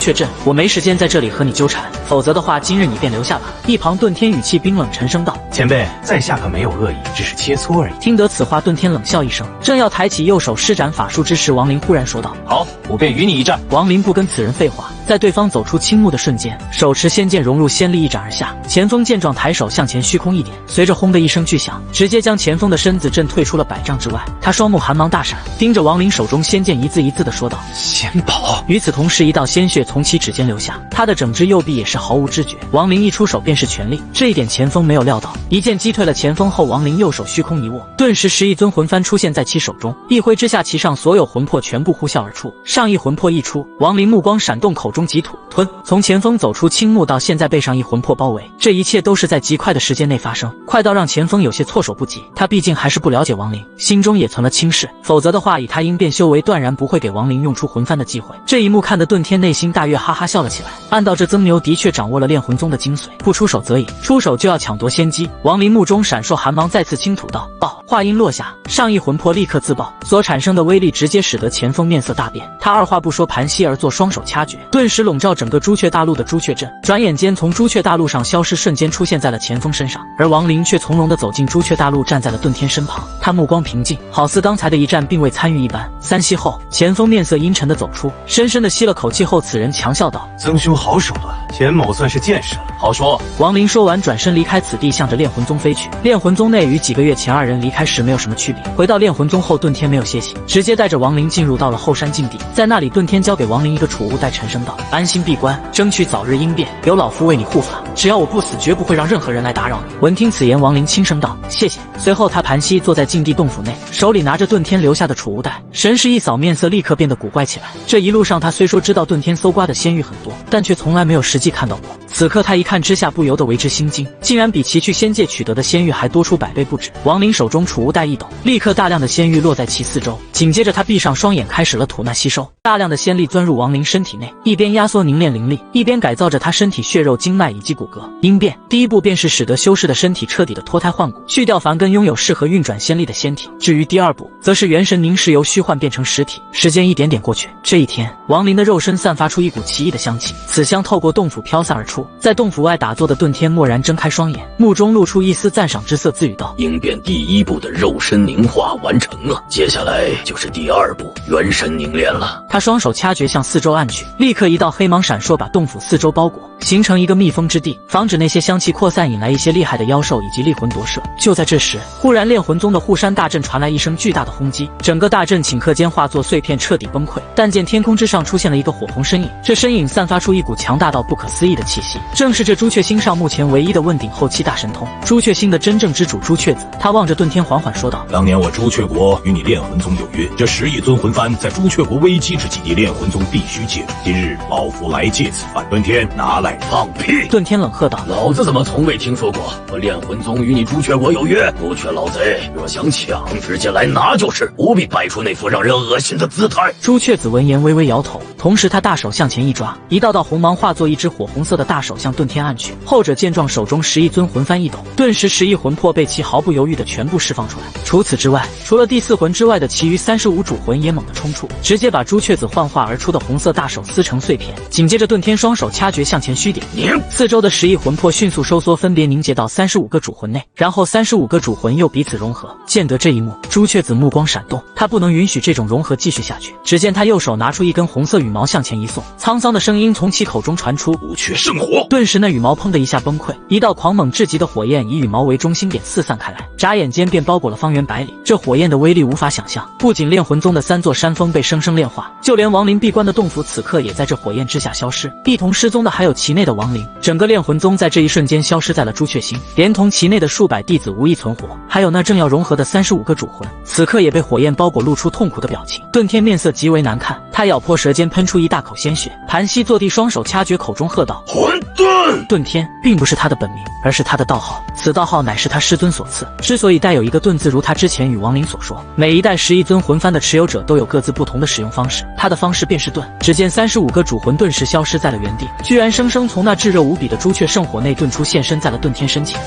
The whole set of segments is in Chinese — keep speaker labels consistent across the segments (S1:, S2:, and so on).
S1: 雀阵，我没时间在这里和你纠缠，否则的话，今日你便留下吧。一旁顿天语气冰冷，沉声道：“
S2: 前辈，在下可没有恶意，只是切磋而已。”
S1: 听得此话，顿天冷笑一声，正要抬起右手施展法术之时，王林忽然说道：“
S2: 好，我便与你一战。”
S1: 王林不跟此人废话，在对方走出青木的瞬间，手持仙剑融入仙力，一斩而下。前锋见状，抬手向前虚空一点，随着轰的一声巨响，直接将前锋的身子震退出了100丈之外。他双目寒芒大闪，盯着王林手中仙剑，一字一字的说道：“
S2: 仙宝。”
S1: 与此同时，一道鲜血从其指尖流下，他的整只右臂也是毫无知觉。王林一出手便是全力，这一点前锋没有料到。一剑击退了前锋后，王林右手虚空一握，顿时11尊魂幡出现在其手中，一挥之下，其上所有魂魄全部呼啸而出。上一魂魄一出，王林目光闪动，口中急吐吞。从前锋走出青木到现在被上一魂魄包围，这一切都是在极快的时间内发生，快到让前锋有些措手不及。他毕竟还是不了解王林，心中也存了轻视，否则的话，以他应变修为，断然不会给王林用出魂幡的机会。这一幕看得顿天内心大悦，哈哈笑了起来。暗道这曾牛的确掌握了炼魂宗的精髓，不出手则已，出手就要抢夺先机。王林目中闪烁寒芒，再次轻吐道：“爆！”话音落下，上一魂魄立刻自爆，所产生的威力直接使得前锋面色大变。他二话不说，盘膝而坐，双手掐诀，顿时笼罩整个朱雀大陆的朱雀阵，转眼间从朱雀大陆上消失，瞬间出现在了前锋身上。而王林却从容地走进朱雀大陆，站在了顿天身旁，他目光平静，好似刚才的一战并未参与一般。3息后，前锋面色阴沉地走出，深深地吸了口气后，此人强笑道：“
S2: 曾兄好手段，钱某算是见识了。”好说。
S1: 王林说完，转身离开此地，向着炼魂宗飞去。炼魂宗内与几个月前2人离开时没有什么区别。回到炼魂宗后，顿天没有歇息，直接带着王林进入到了后山禁地。在那里，顿天交给王林一个储物袋，沉声道：“安心闭关，争取早日应变，有老夫为你护法。只要我不死，绝不会让任何人来打扰你。”闻听此言，王林轻声道：“谢谢。”随后他盘膝坐在禁地洞府内，手里拿着顿天留下的储物袋，神识一扫，面色立刻变得古怪起来。这一路上，他虽说知道顿天搜刮的仙玉很多，但却从来没有实际看到过。此刻他一看之下，不由得为之心惊，竟然比其去仙界取得的仙玉还多出100倍不止。王林手中储物袋一抖，立刻大量的仙玉落在其四周，紧接着他闭上双眼，开始了吐纳吸收。大量的仙力钻入王林身体内，一边压缩凝练灵力，一边改造着他身体血肉经脉以及骨骼。应变第一步便是使得修士的身体彻底的脱胎换骨，去掉凡根，拥有适合运转仙力的仙体。至于第二步，则是元神凝视，由虚幻变成实体。时间一点点过去，这一天，王林的肉身散发出一股奇异的香气，此香透过洞府飘散而出。在洞府外打坐的顿天蓦然睁开双眼，目中露出一丝赞赏之色，自语道：“
S3: 应变第一步的肉身凝化完成了，接下来就是第二步元神凝练了。”
S1: 他双手掐诀向四周按去，立刻一道黑芒闪烁，把洞府四周包裹，形成一个密封之地，防止那些香气扩散，引来一些厉害的妖兽以及厉魂夺舍。就在这时，忽然炼魂宗的护山大阵传来一声巨大的轰击，整个大阵顷刻间化作碎片，彻底崩溃。但见天空之上出现了一个火红身影，这身影散发出一股强大到不可思议的气息，正是这朱雀星上目前唯一的问鼎后期大神通朱雀星的真正之主朱雀子。他望着顿天缓缓说道：“
S4: 当年我朱雀国与你炼魂宗有约，这10亿尊魂幡在朱雀国危机之际，你炼魂宗必须介入。今日老夫来借此饭，顿天拿来
S3: 放屁！”
S1: 顿天冷喝道：“
S3: 老子怎么从未听说过我炼魂宗与你朱雀国有约？朱雀老贼，若想抢，直接来拿就是，不必摆出那副让人恶心的姿态。”
S1: 朱雀子闻言微微摇头，同时他大手向前一抓，一道道红芒化作一只火红色的大手向顿天按去。后者见状，手中11尊魂幡一抖，顿时10亿魂魄被其毫不犹豫的全部释放出来。除此之外，除了第4魂之外的其余35主魂也猛地冲出，直接把朱雀子幻化而出的红色大手撕成碎片。紧接着顿天双手掐诀向前虚点，四周的10亿魂魄迅速收缩，分别凝结到35个主魂内，然后35个主魂又彼此融合。见得这一幕，朱雀子目光闪动，他不能允许这种融合继续下去。只见他右手拿出一根红色羽毛向前一送，沧桑的声音从其口中传出：“
S3: 朱雀圣火！”
S1: 顿时那羽毛砰的一下崩溃，一道狂猛至极的火焰以羽毛为中心点四散开来，眨眼间便包裹了方圆100里。这火焰的威力无法想象，不仅炼魂宗的3座山峰被生生炼化，就连王林闭关的洞府此刻也在这火焰之下消失。一同失踪的还有其内的亡灵，整个炼魂宗在这一瞬间消失在了朱雀星，连同其内的数百弟子无一存活，还有那正要融合的35个主魂，此刻也被火焰包裹，露出痛苦的表情。顿天面色极为难看，他咬破舌尖喷出一大口鲜血，盘膝坐地，双手掐诀，口中喝道：“
S3: 混沌！”
S1: 遁天并不是他的本名，而是他的道号，此道号乃是他师尊所赐。之所以带有一个遁字，如他之前与亡灵所说，每一代11尊魂幡的持有者都有各自不同的使用方式，他的方式便是遁。只见35个主魂顿时消失在了原地，居然生生从那炙热无比的朱雀圣火内遁出，现身在了遁天身前。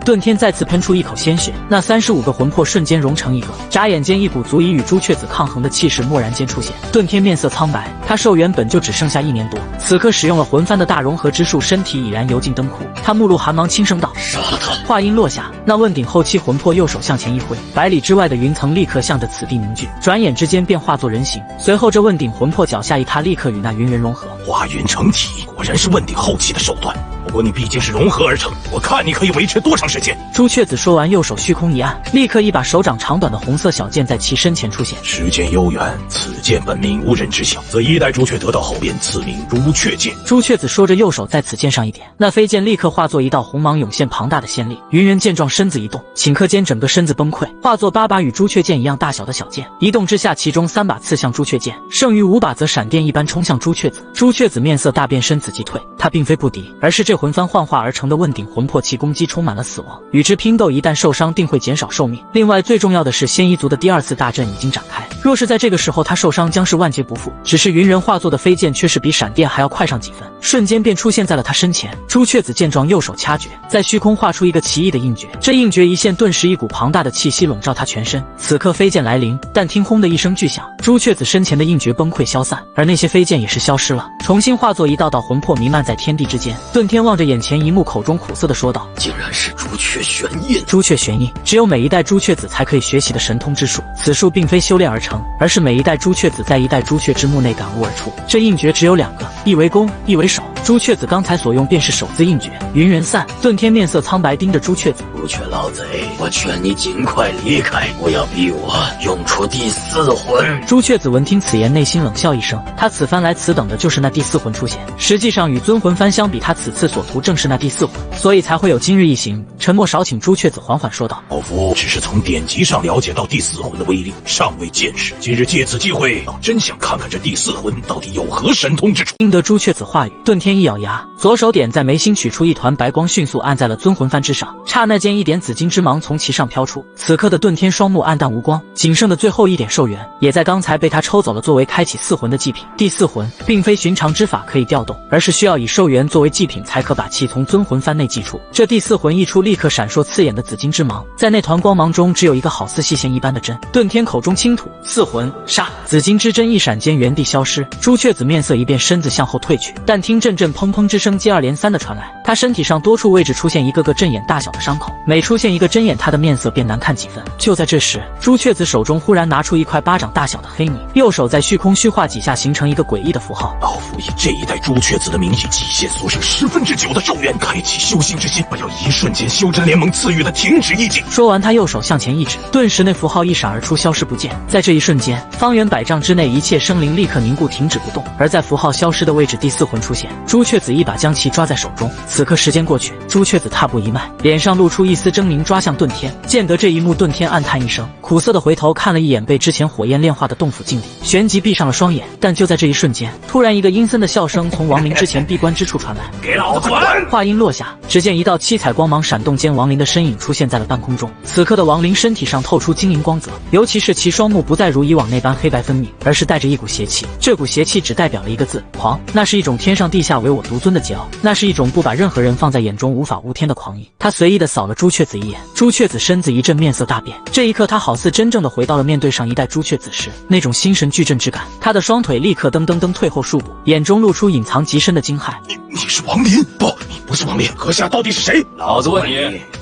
S1: 遁天再次喷出一口鲜血，那35个魂魄瞬间融成一个，眨眼间一股足以与朱雀子抗衡的气势蓦然间出现。遁天面色苍白，他寿元本就只剩下1年多，此刻使用了魂幡的大融合之术，身体已然油尽灯枯。他目露寒芒，轻声道：“
S3: 杀了他！”
S1: 话音落下，那问鼎后期魂魄右手向前一挥，100里之外的云层立刻向着此地凝聚，转眼之间便化作人形。随后这问鼎魂魄脚下一踏，立刻与那云人融合，
S4: 化云成体，果然是问鼎后期的手段。不过你毕竟是融合而成，我看你可以维持多长时间？
S1: 朱雀子说完，右手虚空一按，立刻一把手掌长短的红色小剑在其身前出现。
S4: 时间悠远，此剑本名无人知晓，自1代朱雀得到后便赐名朱雀剑。
S1: 朱雀子说着，右手在此剑上一点，那飞剑立刻化作一道红芒涌现，庞大的仙力。云人见状，身子一动，顷刻间整个身子崩溃，化作8把与朱雀剑一样大小的小剑，移动之下，其中3把刺向朱雀剑，剩余5把则闪电一般冲向朱雀子。朱雀子面色大变，身子急退，他并非不敌，而是这魂幡幻化而成的问鼎魂魄，其攻击充满了死亡，与之拼斗一旦受伤定会减少寿命。另外最重要的是，仙夷族的第2次大阵已经展开，若是在这个时候他受伤，将是万劫不复。只是云人化作的飞剑却是比闪电还要快上几分，瞬间便出现在了他身前。朱雀子见状，右手掐诀，在虚空画出一个奇异的印诀，这印诀一现，顿时一股庞大的气息笼罩他全身。此刻飞剑来临，但听轰的一声巨响，朱雀子身前的印诀崩溃消散，而那些飞剑也是消失了，重新化作一道道魂魄弥漫在天地之间。遁天望着眼前一幕，口中苦涩地说道：“
S3: 竟然是朱雀玄印！
S1: 朱雀玄印，只有每一代朱雀子才可以学习的神通之术。此术并非修炼而成，而是每一代朱雀子在一代朱雀之墓内感悟而出。这印诀只有2个，一为攻，一为守。朱雀子刚才所用便是守字印诀。云人散。”遁天面色苍白，盯着朱雀子：“
S3: 朱雀老贼，我劝你尽快离开，不要逼我用出第4魂。”
S1: 朱雀子闻听此言，内心冷笑一声，他此番来此等的就是那第4魂出现。实际上与尊魂幡相比，他此次所图正是那第4魂，所以才会有今日一行。沉默少顷，朱雀子缓缓说道：“
S4: 老夫只是从典籍上了解到第4魂的威力，尚未见识。今日借此机会，倒真想看看这第4魂到底有何神通之处。”
S1: 听得朱雀子话语，遁天一咬牙，左手点在眉心，取出一团白光，迅速按在了尊魂幡之上。刹那间，一点紫金之芒从其上飘出。此刻的遁天双目暗淡无光，仅剩的最后一点寿元，也在刚才被他抽走了，作为开启4魂的祭品。第4魂并非寻常之法可以调动，而是需要以寿元作为祭品，才可把气从尊魂幡内祭出。这第4魂一出，立刻闪烁刺眼的紫金之芒，在那团光芒中，只有一个好似细线一般的针。遁天口中轻吐，4魂杀，紫金之针一闪间原地消失。朱雀子面色一变，身子向后退去，但听阵阵砰砰之声接二连三的传来，他身体上多处位置出现一个个针眼大小的伤口，每出现一个针眼，他的面色便难看几分。就在这时，朱雀子手中忽然拿出一块巴掌大小的黑泥，右手在虚空虚化几下，形成一个诡异的符号。
S4: 老夫以这一代朱雀子的名义，极限所剩10分之9的寿元，开启修行之心，我要一瞬间修真联盟赐予的停止意境。
S1: 说完，他右手向前一指，顿时那符号一闪而出，消失不见。在这一瞬间，方圆100丈之内一切生灵立刻凝固，停止不动。而在符号消失的位置，第4魂出现。朱雀子一把将其抓在手中。此刻时间过去，朱雀子踏步一迈，脸上露出一丝狰狞，抓向遁天。见得这一幕，遁天暗叹一声，苦涩的回头看了一眼被之前火焰炼化的洞府禁地，旋即闭上了双眼。但就在这一瞬间，突然一个阴森的笑声从亡灵之前闭关之处传来：“
S4: 给老子滚！”
S1: 话音落下，只见一道七彩光芒闪动间，亡灵的身影出现在了半空中。此刻的亡灵身体上透出晶莹光泽，尤其是其双目不再如以往那般黑白分明，而是带着一股邪气。这股邪气只代表了一个字：狂。那是一种天上地下唯我独尊的桀骜，那是一种不把任何人放在眼中无法无天的狂意。他随意的扫了朱雀子一眼，朱雀子身子一震，面色大变。这一刻，他好似真正的回到了面对上一代朱雀子时那种心神俱震之感。他的双腿立刻噔噔噔退后数步，眼中露出隐藏极深的惊骇。
S4: 你是王林？不，你不是王林。阁下到底是谁？
S2: 老子问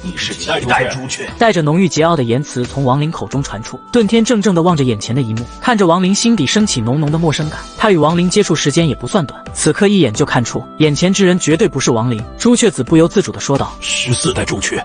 S2: 你是几代朱雀？
S1: 带着浓郁桀骜的言辞从亡灵口中传出。遁天怔怔地望着眼前的一幕，看着亡灵，心底升起浓浓的陌生感。他与亡灵接触时间也不算短，此刻一眼就看出眼前之人绝对不是亡灵。朱雀子不由自主地说道
S4: ：“14代朱雀。”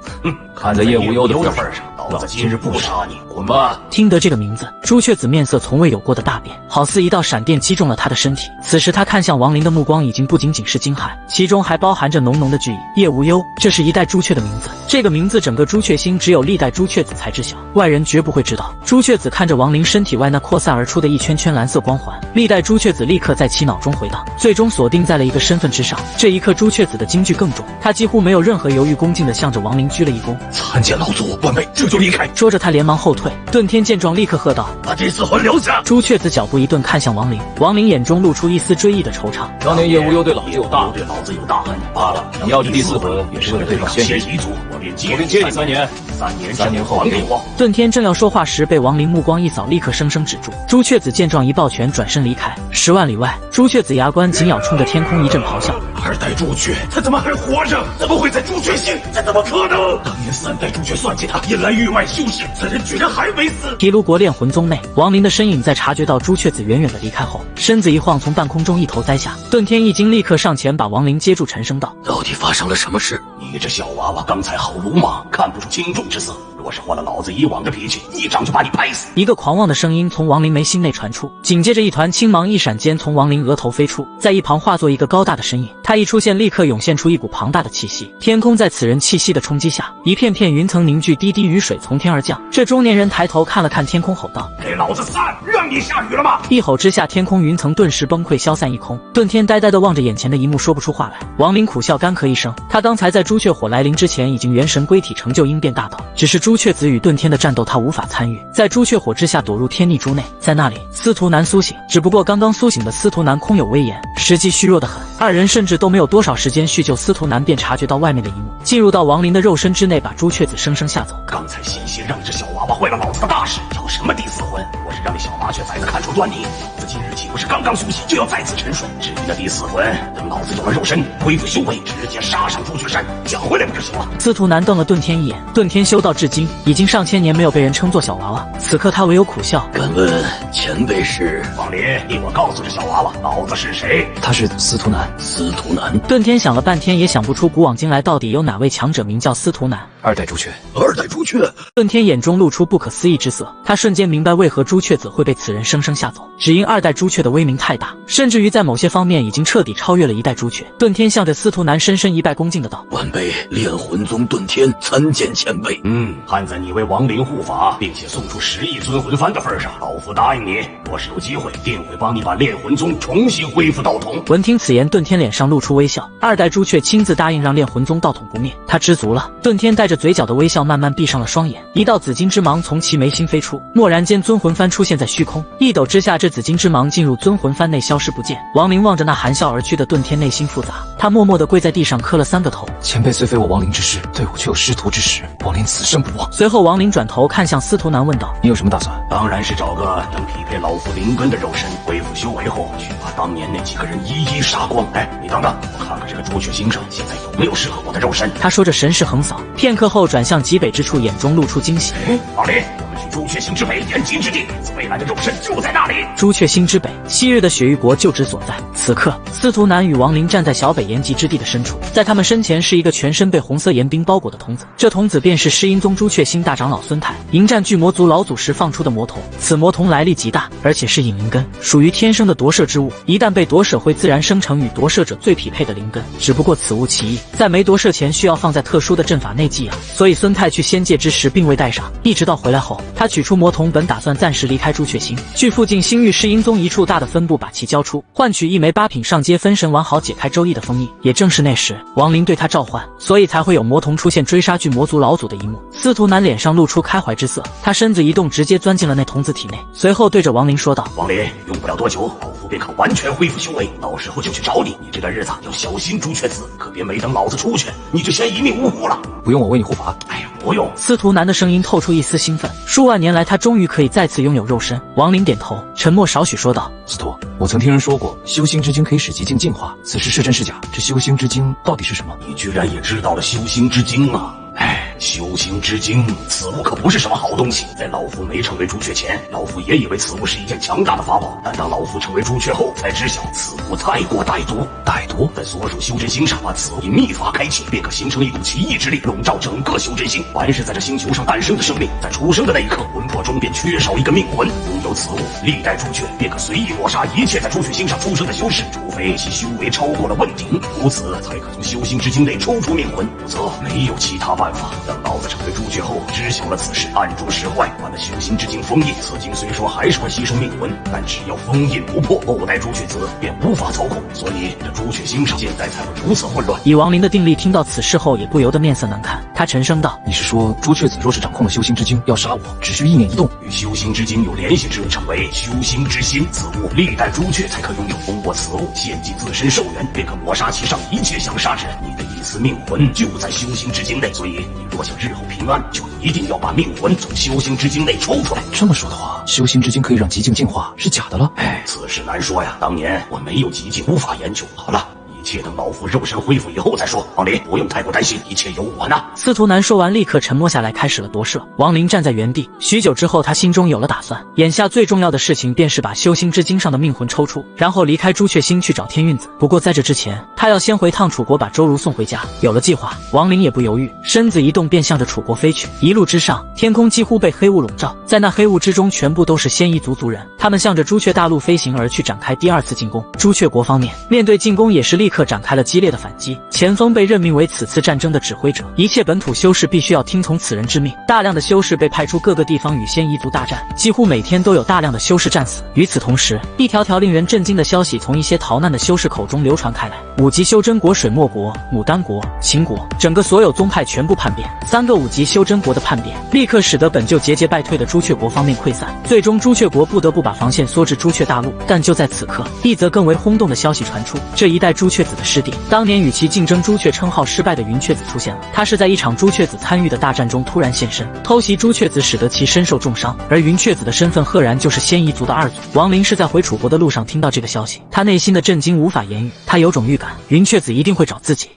S2: 看在叶无忧的份上，老子今日不杀你，滚吧！
S1: 听得这个名字，朱雀子面色从未有过的大变，好似一道闪电击中了他的身体。此时他看向亡灵的目光已经不仅仅是惊骇，其中还包含着浓浓的的句意，夜无忧，这是一代朱雀的名字。这个名字整个朱雀星只有历代朱雀子才知晓，外人绝不会知道。朱雀子看着亡灵身体外那扩散而出的一圈圈蓝色光环，历代朱雀子立刻在其脑中回荡，最终锁定在了一个身份之上。这一刻朱雀子的惊惧更重，他几乎没有任何犹豫，恭敬地向着亡灵鞠了一躬。
S3: 参见老祖，晚辈这就离开。
S1: 说着他连忙后退。遁天见状立刻喝道：
S3: 把第四魂留下！
S1: 朱雀子脚步一顿，看向亡灵，亡灵眼中露出一丝追忆的惆怅。
S2: 当年叶无忧对老子有大
S3: 对老子有大恨，罢了，
S2: 你要这第四魂也是为了对抗仙
S3: 遗族，我便接
S2: 你3年，3年后
S3: 还给我。
S1: 遁天正要说话时，被亡灵目光一扫，立刻生生止住。朱雀子见状一抱拳，转身离开。10万里外，朱雀子牙关紧咬，冲着天空一阵咆哮。
S3: 2代朱雀，他怎么还活着？怎么会在朱雀星？这怎么可能？当年3代朱雀算计他，引来域外修士，此人居然还没死。
S1: 毗卢国炼魂宗内，亡灵的身影在察觉到朱雀子远远的离开后，身子一晃，从半空中一头栽下。遁天一惊，立刻上前把亡灵接住，沉声道：
S3: 到底发生了什么事？你这小娃娃刚才好鲁莽，看不出轻重之色。若是换了老子以往的脾气，一掌就把你拍死。一个狂妄的声音从亡灵眉心内传出，紧接着一团青芒一闪间从亡灵额头飞出，在一旁化作一个高大的身影。他一出现，立刻涌现出一股庞大的气息。天空在此人气息的冲击下，一片片云层凝聚，滴滴雨水从天而降。这中年人抬头看了看天空，吼道：给老子散！让你下雨了吗？
S1: 一吼之下，天空云层顿时崩溃，消散一空。遁天呆呆地望着眼前的一幕，说不出话来。亡灵苦笑，干咳一声。他刚才在朱雀火来临之前，已经元神归体，成就应变大道。只是朱雀子与遁天的战斗，他无法参与。在朱雀火之下，躲入天逆珠内，在那里，司徒南苏醒。只不过刚刚苏醒的司徒南空有威严，实际虚弱得很。二人甚至都没有多少时间叙旧，司徒南便察觉到外面的一幕，进入到亡灵的肉身之内，把朱雀子生生吓走。
S3: 刚才险些让这小娃娃坏了老子的大事，叫什么第四魂？我是让那小麻雀崽子看出端倪。老子今日岂不是刚刚苏醒，就要再次沉睡？至于那第四魂，等老子有了肉身，恢复修为，直接杀上朱雀山，抢回来不就行了？
S1: 司徒南瞪了遁天一眼，遁天修道至今已经上千年没有被人称作小娃娃，此刻他唯有苦笑。
S3: 敢问前辈是？王林，你我告诉这小娃娃，老子是谁？
S2: 他是司徒南。
S3: 司徒南。
S1: 遁天想了半天，也想不出古往今来到底有哪位强者名叫司徒南。
S2: 2代朱雀。
S3: 2代朱雀。
S1: 遁天眼中露出不可思议之色，他瞬间明白为何朱雀子会被此人生生吓走，只因2代朱雀的威名太大，甚至于在某些方面已经彻底超越了1代朱雀。遁天向着司徒南深深一拜，恭敬的道：
S3: 晚辈炼魂宗遁天参见前辈。看在你为亡灵护法，并且送出10亿尊魂幡的份上，老夫答应你，若是有机会，定会帮你把炼魂宗重新恢复道统。
S1: 闻听此言，遁天脸上露出微笑。2代朱雀亲自答应让炼魂宗道统不灭，他知足了。遁天带着嘴角的微笑，慢慢闭上了双眼。一道紫金之芒从其眉心飞出，蓦然间尊魂幡出现在虚空，一抖之下，这紫金之芒进入尊魂幡内，消失不见。亡灵望着那含笑而去的遁天，内心复杂，他默默地跪在地上磕了3个头。
S2: 前辈虽非我亡灵之师，对我却有师徒之实，亡灵此生不忘。
S1: 随后亡灵转头看向司徒南问道：
S2: 你有什么打算？
S3: 当然是找个能匹配老夫灵根的肉身，恢复修为后，去把当年那几个人一一杀光。哎，你等等，我看看这个朱雀星上现在有没有适合我的肉身。
S1: 他说着神识横扫，片刻后转向极北之处，眼中露出惊喜。
S3: 王林，我们去朱雀星之北延吉之地，未来的肉身就在那里。
S1: 朱雀星之北，昔日的雪域国旧址所在。此刻，司徒南与亡灵站在小北延吉之地的深处，在他们身前是一个全身被红色岩冰包裹的童子，这童子便是狮阴宗朱雀星大长老孙泰迎战巨魔族老祖时放出的魔童。此魔童来历极大，而且是隐灵根，属于天生的夺舍之物，一旦被夺舍，会自然生成与夺舍者最匹配的灵根。只不过此物奇异，在没夺舍前需要放在特殊的阵法内寄养，所以孙泰去仙界之时并未带上，一直到回来后，他取出魔童，本打算暂时离开朱雀星，去附近星域狮阴宗一处大的分部把其交出，换取一枚8品上阶分神丸，好解开周易的封印。也正是那时，亡灵对他召唤，所以才会有魔童出现追杀巨魔族老祖的一幕。司徒南脸上露出开怀之色，他身子一动，直接钻进了那童子体内，随后对着亡灵说道：
S3: 亡灵，用不了多久，老夫便可完全恢复修为，到时候就去找你。你这段日子要小心朱雀子，可别没等老子出去，你就先一命呜呼了。
S2: 不用我为你护法。
S3: 哎呀，不用。
S1: 司徒南的声音透出一丝兴奋，数万年来他终于可以再次拥有肉身。亡灵点头，沉默少许说道：
S2: 司徒，我曾听人说过，修心之精可以使极境净化，此事是真是假？这修心之精到底是什么？
S3: 你居然也知道了修心之精啊！哎，修心之精，此物可不是什么好东西。在老夫没成为朱雀前，老夫也以为此物是一件强大的法宝，但当老夫成为朱雀后，才知晓此物太过歹毒。
S2: 歹毒？
S3: 在所属修真星上，把此物以秘法开启，便可形成一股奇异之力，笼罩整个修真星。凡是在这星球上诞生的生命，在出生的那一刻，魂魄中便缺少一个命魂。拥有此物，历代朱雀便可随意抹杀一切在朱雀星上出生的修士，除非其修为超过了问鼎，如此才可从修心之经内抽出命魂，否则没有其他办法。等老子成为朱雀后，知晓了此事，暗中使坏，把那修心之经封印。此经虽说还是会吸收命魂，但只要封印不破，后代朱雀子便无法操控，所以这朱雀星上现在才会如此混乱。
S1: 以亡灵的定力听到此事后，也不由得面色难看。他沉声道：“
S2: 你是说朱雀子若是掌控了修心之经，要杀我，只需意念一动，
S3: 与修心之经有联系之物称为修心之心，此物历代朱雀才可拥有。通过此物献祭自身寿元，便可抹杀其上一切想杀之人。你的一丝命魂就在修心之经内，所以你若想日后平安，就一定要把命魂从修心之经内抽出来。
S2: 这么说的话，修心之经可以让极境净化，是假的了？
S3: 此事难说呀。当年我没有极境，无法研究。好了，一切等老夫肉身恢复以后再说。王林，不用太过担心，一切有我呢。
S1: 司徒南说完，立刻沉默下来，开始了夺舍。王林站在原地，许久之后，他心中有了打算。眼下最重要的事情便是把修心之经上的命魂抽出，然后离开朱雀星去找天运子。不过在这之前，他要先回趟楚国，把周如送回家。有了计划，王林也不犹豫，身子一动便向着楚国飞去。一路之上，天空几乎被黑雾笼罩，在那黑雾之中，全部都是仙夷族族人。他们向着朱雀大陆飞行而去，展开第二次进攻。朱雀国方面面对进攻，也是立刻展开了激烈的反击。钱锋被任命为此次战争的指挥者，一切本土修士必须要听从此人之命。大量的修士被派出各个地方与仙夷族大战，几乎每天都有大量的修士战死。与此同时，一条条令人震惊的消息从一些逃难的修士口中流传开来：五级修真国水墨国、牡丹国、秦国，整个所有宗派全部叛变。3个5级修真国的叛变，立刻使得本就节节败退的朱雀国方面溃散，最终朱雀国不得不把防线缩至朱雀大陆。但就在此刻，一则更为轰动的消息传出：这一代朱雀子的师弟，当年与其竞争朱雀称号失败的云雀子出现了。他是在一场朱雀子参与的大战中突然现身，偷袭朱雀子，使得其身受重伤。而云雀子的身份赫然就是仙夷族的二祖。王林是在回楚国的路上听到这个消息，他内心的震惊无法言喻。他有种预感，云雀子一定会找自己。